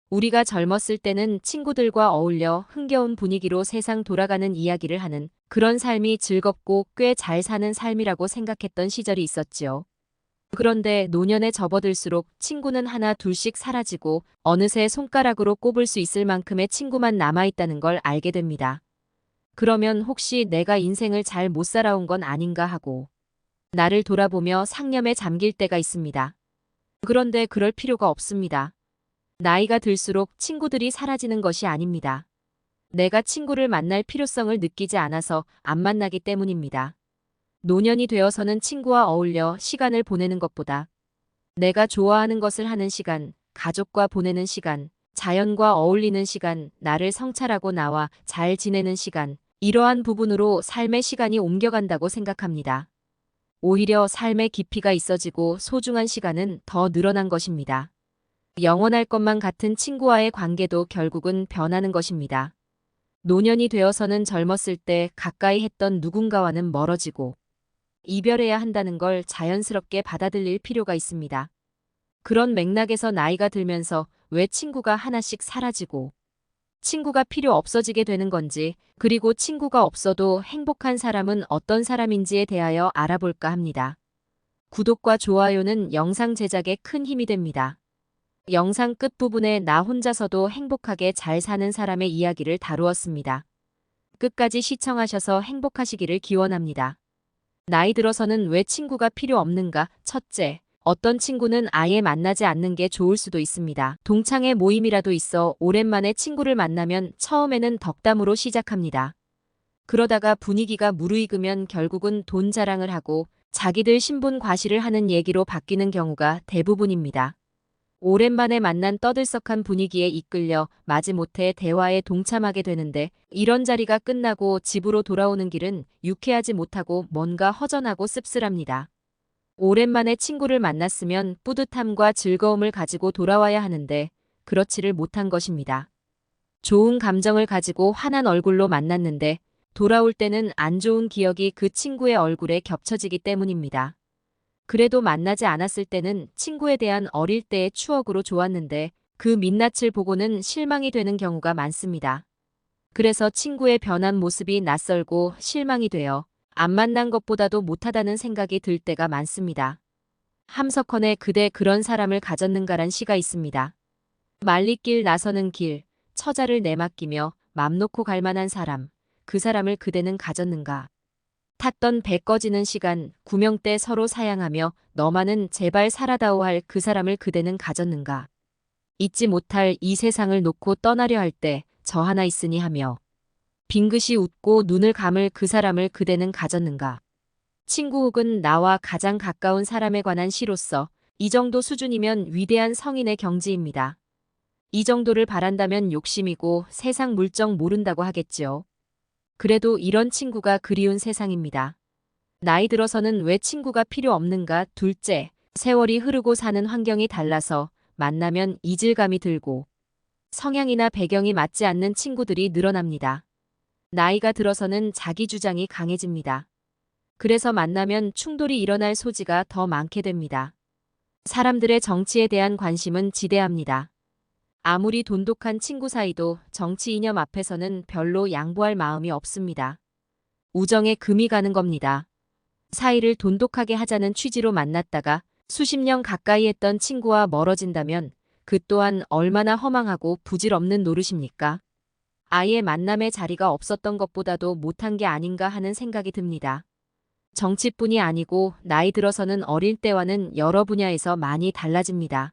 우리가 젊었을 때는 친구들과 어울려 흥겨운 분위기로 세상 돌아가는 이야기를 하는 그런 삶이 즐겁고 꽤 잘 사는 삶이라고 생각했던 시절이 있었지요. 그런데 노년에 접어들수록 친구는 하나 둘씩 사라지고 어느새 손가락으로 꼽을 수 있을 만큼의 친구만 남아있다는 걸 알게 됩니다. 그러면 혹시 내가 인생을 잘 못 살아온 건 아닌가 하고 나를 돌아보며 상념에 잠길 때가 있습니다. 그런데 그럴 필요가 없습니다. 나이가 들수록 친구들이 사라지는 것이 아닙니다. 내가 친구를 만날 필요성을 느끼지 않아서 안 만나기 때문입니다. 노년이 되어서는 친구와 어울려 시간을 보내는 것보다 내가 좋아하는 것을 하는 시간, 가족과 보내는 시간, 자연과 어울리는 시간, 나를 성찰하고 나와 잘 지내는 시간, 이러한 부분으로 삶의 시간이 옮겨간다고 생각합니다. 오히려 삶의 깊이가 있어지고 소중한 시간은 더 늘어난 것입니다. 영원할 것만 같은 친구와의 관계도 결국은 변하는 것입니다. 노년이 되어서는 젊었을 때 가까이 했던 누군가와는 멀어지고 이별해야 한다는 걸 자연스럽게 받아들일 필요가 있습니다. 그런 맥락에서 나이가 들면서 왜 친구가 하나씩 사라지고 친구가 필요 없어지게 되는 건지, 그리고 친구가 없어도 행복한 사람은 어떤 사람인지에 대하여 알아볼까 합니다. 구독과 좋아요는 영상 제작에 큰 힘이 됩니다. 영상 끝부분에 나 혼자서도 행복하게 잘 사는 사람의 이야기를 다루었습니다. 끝까지 시청하셔서 행복하시기를 기원합니다. 나이 들어서는 왜 친구가 필요 없는가? 첫째, 어떤 친구는 아예 만나지 않는 게 좋을 수도 있습니다. 동창회 모임이라도 있어 오랜만에 친구를 만나면 처음에는 덕담으로 시작합니다. 그러다가 분위기가 무르익으면 결국은 돈 자랑을 하고 자기들 신분 과시를 하는 얘기로 바뀌는 경우가 대부분입니다. 오랜만에 만난 떠들썩한 분위기에 이끌려 마지못해 대화에 동참하게 되는데, 이런 자리가 끝나고 집으로 돌아오는 길은 유쾌하지 못하고 뭔가 허전하고 씁쓸합니다. 오랜만에 친구를 만났으면 뿌듯함과 즐거움을 가지고 돌아와야 하는데 그렇지를 못한 것입니다. 좋은 감정을 가지고 환한 얼굴로 만났는데 돌아올 때는 안 좋은 기억이 그 친구의 얼굴에 겹쳐지기 때문입니다. 그래도 만나지 않았을 때는 친구에 대한 어릴 때의 추억으로 좋았는데 그 민낯을 보고는 실망이 되는 경우가 많습니다. 그래서 친구의 변한 모습이 낯설고 실망이 되어 안 만난 것보다도 못하다는 생각이 들 때가 많습니다. 함석헌의 그대 그런 사람을 가졌는가란 시가 있습니다. 말리길 나서는 길, 처자를 내맡기며 맘 놓고 갈 만한 사람, 그 사람을 그대는 가졌는가. 탔던 배 꺼지는 시간, 구명때 서로 사양하며 너만은 제발 살아다오 할 그 사람을 그대는 가졌는가. 잊지 못할 이 세상을 놓고 떠나려 할 때 저 하나 있으니 하며 빙긋이 웃고 눈을 감을 그 사람을 그대는 가졌는가. 친구 혹은 나와 가장 가까운 사람에 관한 시로서 이 정도 수준이면 위대한 성인의 경지입니다. 이 정도를 바란다면 욕심이고 세상 물정 모른다고 하겠지요. 그래도 이런 친구가 그리운 세상입니다. 나이 들어서는 왜 친구가 필요 없는가? 둘째, 세월이 흐르고 사는 환경이 달라서 만나면 이질감이 들고 성향이나 배경이 맞지 않는 친구들이 늘어납니다. 나이가 들어서는 자기 주장이 강해집니다. 그래서 만나면 충돌이 일어날 소지가 더 많게 됩니다. 사람들의 정치에 대한 관심은 지대합니다. 아무리 돈독한 친구 사이도 정치 이념 앞에서는 별로 양보할 마음이 없습니다. 우정에 금이 가는 겁니다. 사이를 돈독하게 하자는 취지로 만났다가 수십 년 가까이 했던 친구와 멀어진다면 그 또한 얼마나 허망하고 부질없는 노릇입니까? 아예 만남의 자리가 없었던 것보다도 못한 게 아닌가 하는 생각이 듭니다. 정치뿐이 아니고 나이 들어서는 어릴 때와는 여러 분야에서 많이 달라집니다.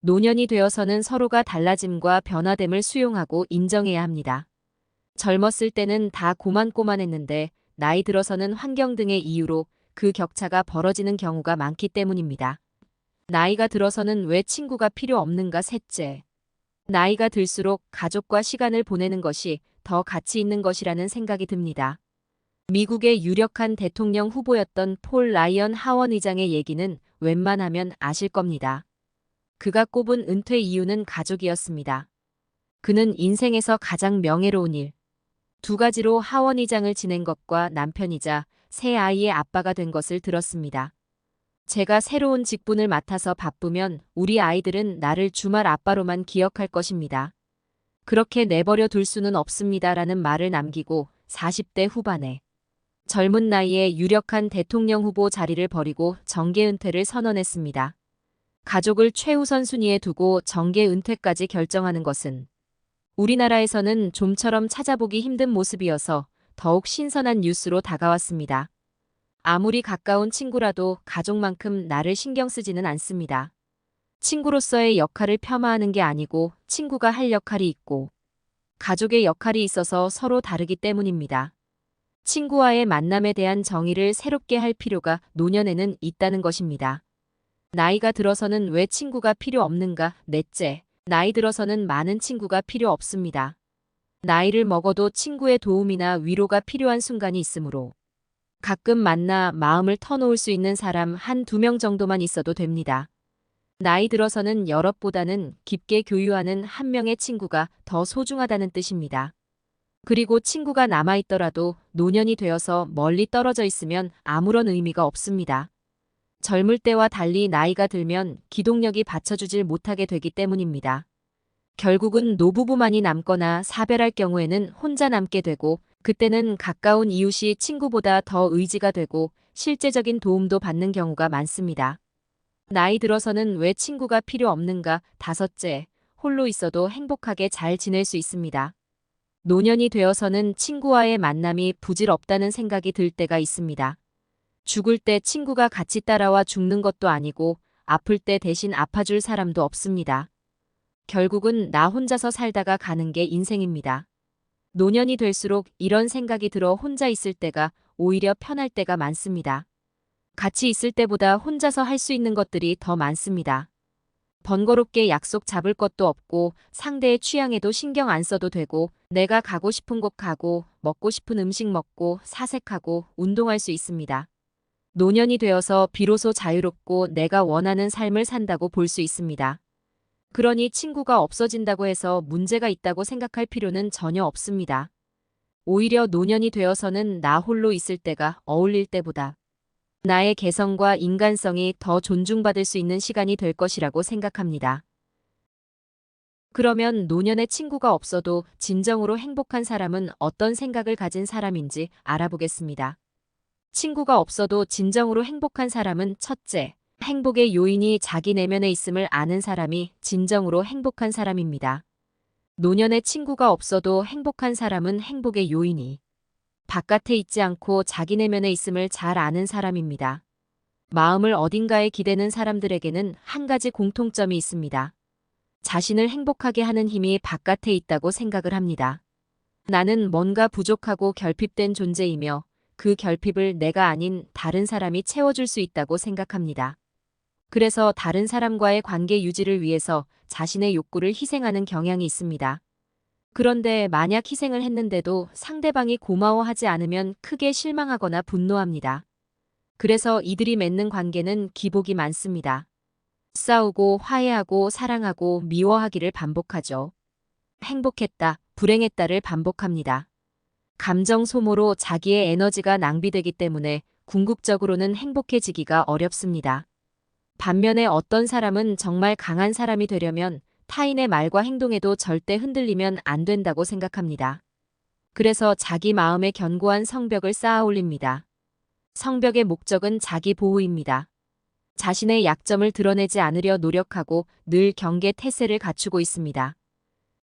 노년이 되어서는 서로가 달라짐과 변화됨을 수용하고 인정해야 합니다. 젊었을 때는 다 고만고만했는데 나이 들어서는 환경 등의 이유로 그 격차가 벌어지는 경우가 많기 때문입니다. 나이가 들어서는 왜 친구가 필요 없는가? 셋째, 나이가 들수록 가족과 시간을 보내는 것이 더 가치 있는 것이라는 생각이 듭니다. 미국의 유력한 대통령 후보였던 폴 라이언 하원 의장의 얘기는 웬만하면 아실 겁니다. 그가 꼽은 은퇴 이유는 가족이었습니다. 그는 인생에서 가장 명예로운 일, 두 가지로 하원 의장을 지낸 것과 남편이자 세 아이의 아빠가 된 것을 들었습니다. 제가 새로운 직분을 맡아서 바쁘면 우리 아이들은 나를 주말 아빠로만 기억할 것입니다. 그렇게 내버려 둘 수는 없습니다라는 말을 남기고 40대 후반에 젊은 나이에 유력한 대통령 후보 자리를 버리고 정계 은퇴를 선언했습니다. 가족을 최우선 순위에 두고 정계 은퇴까지 결정하는 것은 우리나라에서는 좀처럼 찾아보기 힘든 모습이어서 더욱 신선한 뉴스로 다가왔습니다. 아무리 가까운 친구라도 가족만큼 나를 신경 쓰지는 않습니다. 친구로서의 역할을 폄하하는 게 아니고 친구가 할 역할이 있고 가족의 역할이 있어서 서로 다르기 때문입니다. 친구와의 만남에 대한 정의를 새롭게 할 필요가 노년에는 있다는 것입니다. 나이가 들어서는 왜 친구가 필요 없는가? 넷째, 나이 들어서는 많은 친구가 필요 없습니다. 나이를 먹어도 친구의 도움이나 위로가 필요한 순간이 있으므로 가끔 만나 마음을 터놓을 수 있는 사람 한두 명 정도만 있어도 됩니다. 나이 들어서는 여럿보다는 깊게 교류하는 한 명의 친구가 더 소중하다는 뜻입니다. 그리고 친구가 남아있더라도 노년이 되어서 멀리 떨어져 있으면 아무런 의미가 없습니다. 젊을 때와 달리 나이가 들면 기동력이 받쳐주질 못하게 되기 때문입니다. 결국은 노부부만이 남거나 사별할 경우에는 혼자 남게 되고 그때는 가까운 이웃이 친구보다 더 의지가 되고 실제적인 도움도 받는 경우가 많습니다. 나이 들어서는 왜 친구가 필요 없는가? 다섯째, 홀로 있어도 행복하게 잘 지낼 수 있습니다. 노년이 되어서는 친구와의 만남이 부질없다는 생각이 들 때가 있습니다. 죽을 때 친구가 같이 따라와 죽는 것도 아니고 아플 때 대신 아파줄 사람도 없습니다. 결국은 나 혼자서 살다가 가는 게 인생입니다. 노년이 될수록 이런 생각이 들어 혼자 있을 때가 오히려 편할 때가 많습니다. 같이 있을 때보다 혼자서 할 수 있는 것들이 더 많습니다. 번거롭게 약속 잡을 것도 없고 상대의 취향에도 신경 안 써도 되고 내가 가고 싶은 곳 가고 먹고 싶은 음식 먹고 사색하고 운동할 수 있습니다. 노년이 되어서 비로소 자유롭고 내가 원하는 삶을 산다고 볼 수 있습니다. 그러니 친구가 없어진다고 해서 문제가 있다고 생각할 필요는 전혀 없습니다. 오히려 노년이 되어서는 나 홀로 있을 때가 어울릴 때보다 나의 개성과 인간성이 더 존중받을 수 있는 시간이 될 것이라고 생각합니다. 그러면 노년에 친구가 없어도 진정으로 행복한 사람은 어떤 생각을 가진 사람인지 알아보겠습니다. 친구가 없어도 진정으로 행복한 사람은 첫째, 행복의 요인이 자기 내면에 있음을 아는 사람이 진정으로 행복한 사람입니다. 노년에 친구가 없어도 행복한 사람은 행복의 요인이 바깥에 있지 않고 자기 내면에 있음을 잘 아는 사람입니다. 마음을 어딘가에 기대는 사람들에게는 한 가지 공통점이 있습니다. 자신을 행복하게 하는 힘이 바깥에 있다고 생각을 합니다. 나는 뭔가 부족하고 결핍된 존재이며 그 결핍을 내가 아닌 다른 사람이 채워줄 수 있다고 생각합니다. 그래서 다른 사람과의 관계 유지를 위해서 자신의 욕구를 희생하는 경향이 있습니다. 그런데 만약 희생을 했는데도 상대방이 고마워하지 않으면 크게 실망하거나 분노합니다. 그래서 이들이 맺는 관계는 기복이 많습니다. 싸우고 화해하고 사랑하고 미워하기를 반복하죠. 행복했다, 불행했다를 반복합니다. 감정 소모로 자기의 에너지가 낭비되기 때문에 궁극적으로는 행복해지기가 어렵습니다. 반면에 어떤 사람은 정말 강한 사람이 되려면 타인의 말과 행동에도 절대 흔들리면 안 된다고 생각합니다. 그래서 자기 마음에 견고한 성벽을 쌓아 올립니다. 성벽의 목적은 자기 보호입니다. 자신의 약점을 드러내지 않으려 노력하고 늘 경계 태세를 갖추고 있습니다.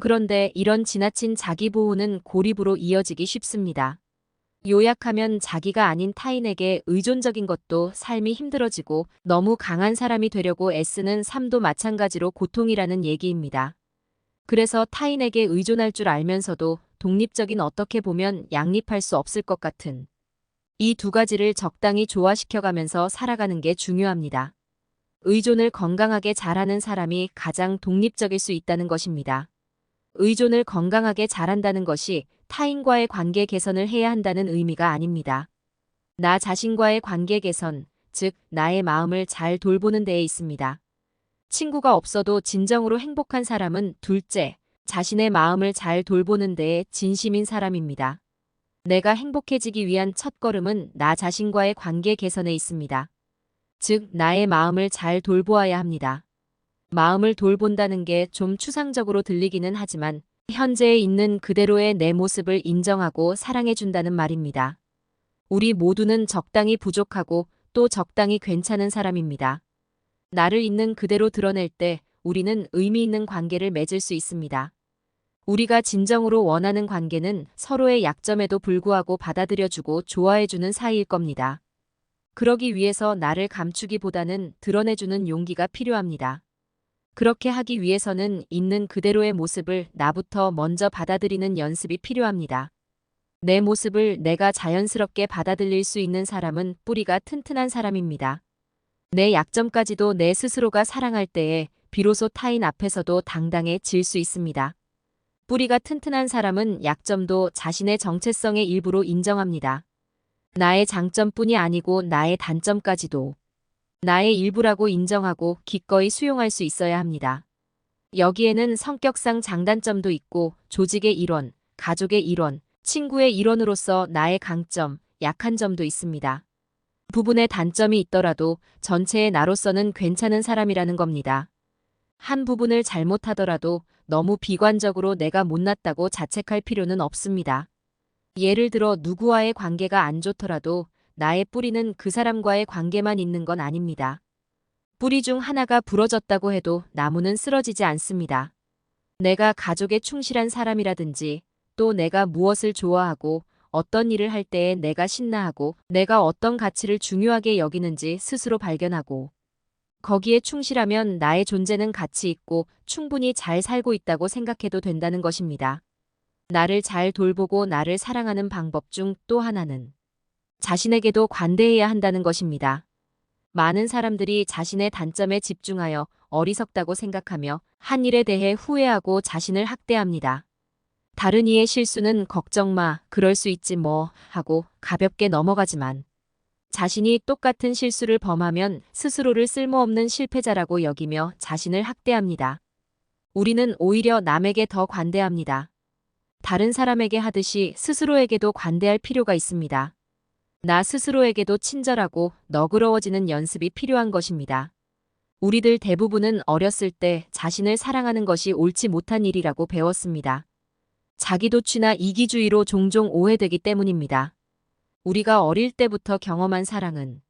그런데 이런 지나친 자기 보호는 고립으로 이어지기 쉽습니다. 요약하면 자기가 아닌 타인에게 의존적인 것도 삶이 힘들어지고 너무 강한 사람이 되려고 애쓰는 삶도 마찬가지로 고통이라는 얘기입니다. 그래서 타인에게 의존할 줄 알면서도 독립적인 어떻게 보면 양립할 수 없을 것 같은 이 두 가지를 적당히 조화시켜가면서 살아가는 게 중요합니다. 의존을 건강하게 잘하는 사람이 가장 독립적일 수 있다는 것입니다. 의존을 건강하게 잘한다는 것이 타인과의 관계 개선을 해야 한다는 의미가 아닙니다. 나 자신과의 관계 개선, 즉 나의 마음을 잘 돌보는 데에 있습니다. 친구가 없어도 진정으로 행복한 사람은 둘째, 자신의 마음을 잘 돌보는 데에 진심인 사람입니다. 내가 행복해지기 위한 첫걸음은 나 자신과의 관계 개선에 있습니다. 즉, 나의 마음을 잘 돌보아야 합니다. 마음을 돌본다는 게 좀 추상적으로 들리기는 하지만 현재에 있는 그대로의 내 모습을 인정하고 사랑해준다는 말입니다. 우리 모두는 적당히 부족하고 또 적당히 괜찮은 사람입니다. 나를 있는 그대로 드러낼 때 우리는 의미 있는 관계를 맺을 수 있습니다. 우리가 진정으로 원하는 관계는 서로의 약점에도 불구하고 받아들여주고 좋아해주는 사이일 겁니다. 그러기 위해서 나를 감추기보다는 드러내주는 용기가 필요합니다. 그렇게 하기 위해서는 있는 그대로의 모습을 나부터 먼저 받아들이는 연습이 필요합니다. 내 모습을 내가 자연스럽게 받아들일 수 있는 사람은 뿌리가 튼튼한 사람입니다. 내 약점까지도 내 스스로가 사랑할 때에 비로소 타인 앞에서도 당당해질 수 있습니다. 뿌리가 튼튼한 사람은 약점도 자신의 정체성의 일부로 인정합니다. 나의 장점뿐이 아니고 나의 단점까지도 나의 일부라고 인정하고 기꺼이 수용할 수 있어야 합니다. 여기에는 성격상 장단점도 있고 조직의 일원, 가족의 일원, 친구의 일원으로서 나의 강점, 약한 점도 있습니다. 부분의 단점이 있더라도 전체의 나로서는 괜찮은 사람이라는 겁니다. 한 부분을 잘못하더라도 너무 비관적으로 내가 못났다고 자책할 필요는 없습니다. 예를 들어 누구와의 관계가 안 좋더라도 나의 뿌리는 그 사람과의 관계만 있는 건 아닙니다. 뿌리 중 하나가 부러졌다고 해도 나무는 쓰러지지 않습니다. 내가 가족에 충실한 사람이라든지 또 내가 무엇을 좋아하고 어떤 일을 할 때에 내가 신나하고 내가 어떤 가치를 중요하게 여기는지 스스로 발견하고 거기에 충실하면 나의 존재는 가치 있고 충분히 잘 살고 있다고 생각해도 된다는 것입니다. 나를 잘 돌보고 나를 사랑하는 방법 중 또 하나는 자신에게도 관대해야 한다는 것입니다. 많은 사람들이 자신의 단점에 집중하여 어리석다고 생각하며 한 일에 대해 후회하고 자신을 학대합니다. 다른 이의 실수는 걱정 마, 그럴 수 있지 뭐 하고 가볍게 넘어가지만 자신이 똑같은 실수를 범하면 스스로를 쓸모없는 실패자라고 여기며 자신을 학대합니다. 우리는 오히려 남에게 더 관대합니다. 다른 사람에게 하듯이 스스로에게도 관대할 필요가 있습니다. 나 스스로에게도 친절하고 너그러워지는 연습이 필요한 것입니다. 우리들 대부분은 어렸을 때 자신을 사랑하는 것이 옳지 못한 일이라고 배웠습니다. 자기도취나 이기주의로 종종 오해되기 때문입니다. 우리가 어릴 때부터 경험한 사랑은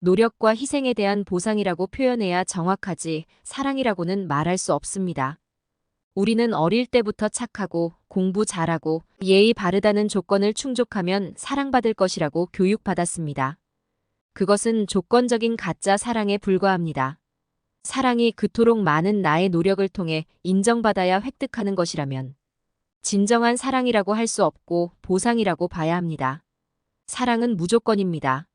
노력과 희생에 대한 보상이라고 표현해야 정확하지 사랑이라고는 말할 수 없습니다. 우리는 어릴 때부터 착하고 공부 잘하고 예의 바르다는 조건을 충족하면 사랑받을 것이라고 교육받았습니다. 그것은 조건적인 가짜 사랑에 불과합니다. 사랑이 그토록 많은 나의 노력을 통해 인정받아야 획득하는 것이라면 진정한 사랑이라고 할 수 없고 보상이라고 봐야 합니다. 사랑은 무조건입니다.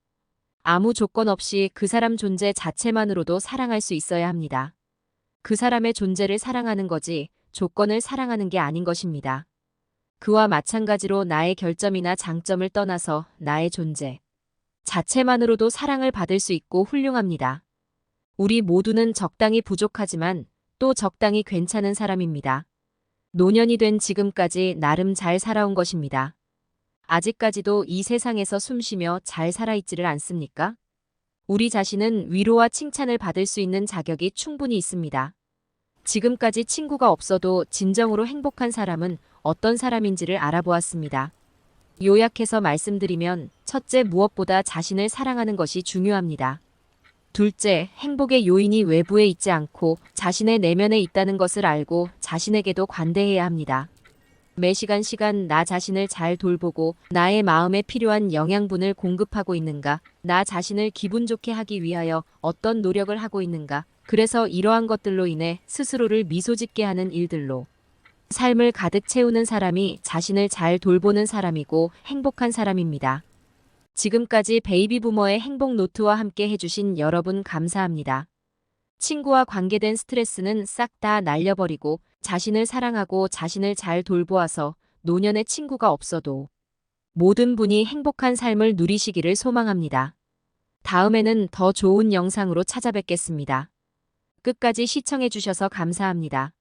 아무 조건 없이 그 사람 존재 자체만으로도 사랑할 수 있어야 합니다. 그 사람의 존재를 사랑하는 거지 조건을 사랑하는 게 아닌 것입니다. 그와 마찬가지로 나의 결점이나 장점을 떠나서 나의 존재 자체만으로도 사랑을 받을 수 있고 훌륭합니다. 우리 모두는 적당히 부족하지만 또 적당히 괜찮은 사람입니다. 노년이 된 지금까지 나름 잘 살아온 것입니다. 아직까지도 이 세상에서 숨쉬며 잘 살아있지를 않습니까? 우리 자신은 위로와 칭찬을 받을 수 있는 자격이 충분히 있습니다. 지금까지 친구가 없어도 진정으로 행복한 사람은 어떤 사람인지를 알아보았습니다. 요약해서 말씀드리면 첫째, 무엇보다 자신을 사랑하는 것이 중요합니다. 둘째, 행복의 요인이 외부에 있지 않고 자신의 내면에 있다는 것을 알고 자신에게도 관대해야 합니다. 매 시간 나 자신을 잘 돌보고 나의 마음에 필요한 영양분을 공급하고 있는가, 나 자신을 기분 좋게 하기 위하여 어떤 노력을 하고 있는가, 그래서 이러한 것들로 인해 스스로를 미소 짓게 하는 일들로 삶을 가득 채우는 사람이 자신을 잘 돌보는 사람이고 행복한 사람입니다. 지금까지 베이비 부머의 행복 노트와 함께 해주신 여러분 감사합니다. 친구와 관계된 스트레스는 싹 다 날려버리고 자신을 사랑하고 자신을 잘 돌보아서 노년에 친구가 없어도 모든 분이 행복한 삶을 누리시기를 소망합니다. 다음에는 더 좋은 영상으로 찾아뵙겠습니다. 끝까지 시청해주셔서 감사합니다.